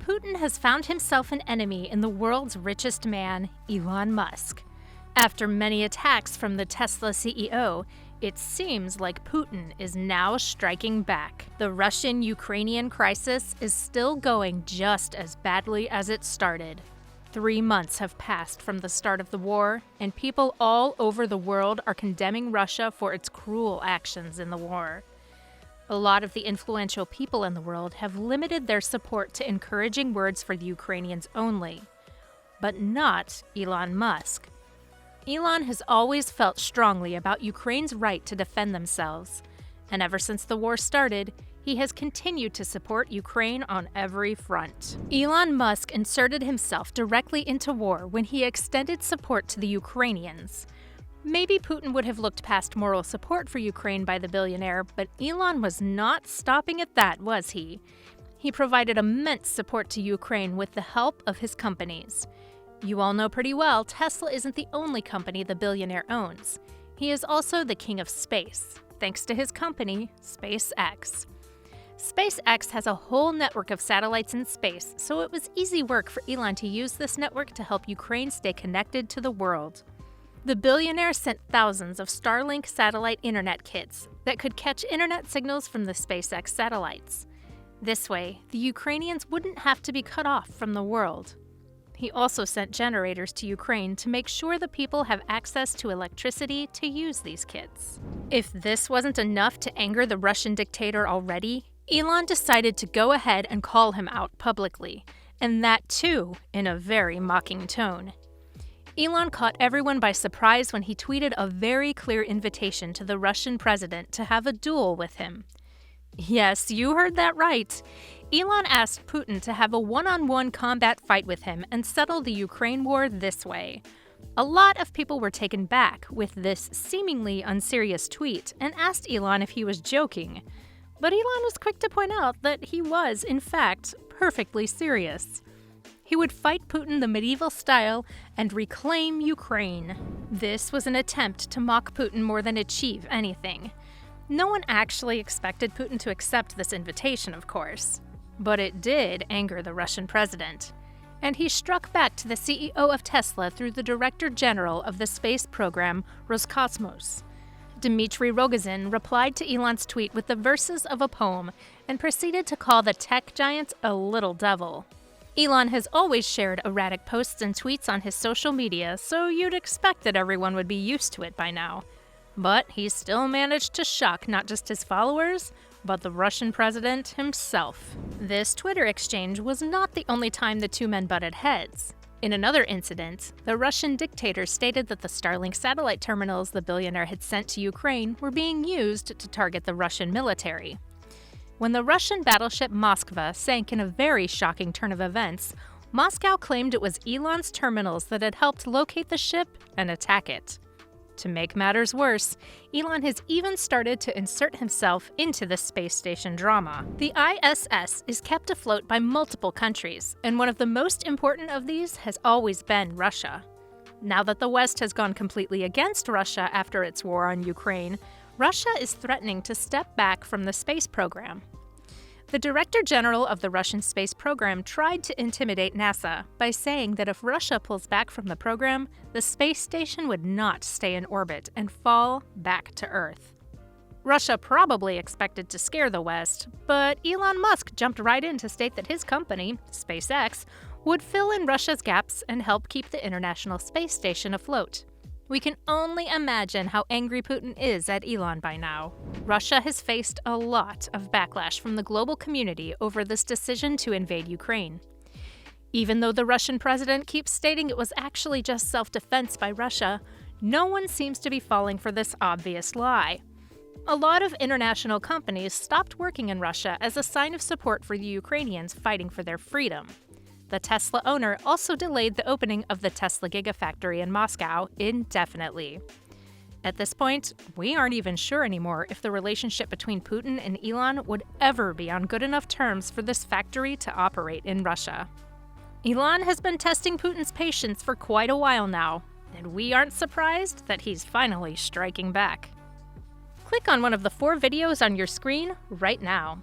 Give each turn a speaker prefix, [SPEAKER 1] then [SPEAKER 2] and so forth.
[SPEAKER 1] Putin has found himself an enemy in the world's richest man, Elon Musk. After many attacks from the Tesla CEO, it seems like Putin is now striking back. The Russian-Ukrainian crisis is still going just as badly as it started. 3 months have passed from the start of the war, and people all over the world are condemning Russia for its cruel actions in the war. A lot of the influential people in the world have limited their support to encouraging words for the Ukrainians only, but not Elon Musk. Elon has always felt strongly about Ukraine's right to defend themselves, and ever since the war started, he has continued to support Ukraine on every front. Elon Musk inserted himself directly into war when he extended support to the Ukrainians. Maybe Putin would have looked past moral support for Ukraine by the billionaire, but Elon was not stopping at that, was he? He provided immense support to Ukraine with the help of his companies. You all know pretty well Tesla isn't the only company the billionaire owns. He is also the king of space, thanks to his company, SpaceX. SpaceX has a whole network of satellites in space, so it was easy work for Elon to use this network to help Ukraine stay connected to the world. The billionaire sent thousands of Starlink satellite internet kits that could catch internet signals from the SpaceX satellites. This way, the Ukrainians wouldn't have to be cut off from the world. He also sent generators to Ukraine to make sure the people have access to electricity to use these kits. If this wasn't enough to anger the Russian dictator already, Elon decided to go ahead and call him out publicly, and that too in a very mocking tone. Elon caught everyone by surprise when he tweeted a very clear invitation to the Russian president to have a duel with him. Yes, you heard that right. Elon asked Putin to have a one-on-one combat fight with him and settle the Ukraine war this way. A lot of people were taken back with this seemingly unserious tweet and asked Elon if he was joking. But Elon was quick to point out that he was, in fact, perfectly serious. He would fight Putin the medieval style and reclaim Ukraine. This was an attempt to mock Putin more than achieve anything. No one actually expected Putin to accept this invitation, of course. But it did anger the Russian president. And he struck back to the CEO of Tesla through the Director General of the space program, Roscosmos. Dmitry Rogozin replied to Elon's tweet with the verses of a poem and proceeded to call the tech giant a little devil. Elon has always shared erratic posts and tweets on his social media, so you'd expect that everyone would be used to it by now. But he still managed to shock not just his followers, but the Russian president himself. This Twitter exchange was not the only time the two men butted heads. In another incident, the Russian dictator stated that the Starlink satellite terminals the billionaire had sent to Ukraine were being used to target the Russian military. When the Russian battleship Moskva sank in a very shocking turn of events, Moscow claimed it was Elon's terminals that had helped locate the ship and attack it. To make matters worse, Elon has even started to insert himself into the space station drama. The ISS is kept afloat by multiple countries, and one of the most important of these has always been Russia. Now that the West has gone completely against Russia after its war on Ukraine, Russia is threatening to step back from the space program. The Director General of the Russian space program tried to intimidate NASA by saying that if Russia pulls back from the program, the space station would not stay in orbit and fall back to Earth. Russia probably expected to scare the West, but Elon Musk jumped right in to state that his company, SpaceX, would fill in Russia's gaps and help keep the International Space Station afloat. We can only imagine how angry Putin is at Elon by now. Russia has faced a lot of backlash from the global community over this decision to invade Ukraine. Even though the Russian president keeps stating it was actually just self-defense by Russia, no one seems to be falling for this obvious lie. A lot of international companies stopped working in Russia as a sign of support for the Ukrainians fighting for their freedom. The Tesla owner also delayed the opening of the Tesla Gigafactory in Moscow indefinitely. At this point, we aren't even sure anymore if the relationship between Putin and Elon would ever be on good enough terms for this factory to operate in Russia. Elon has been testing Putin's patience for quite a while now, and we aren't surprised that he's finally striking back. Click on one of the 4 videos on your screen right now.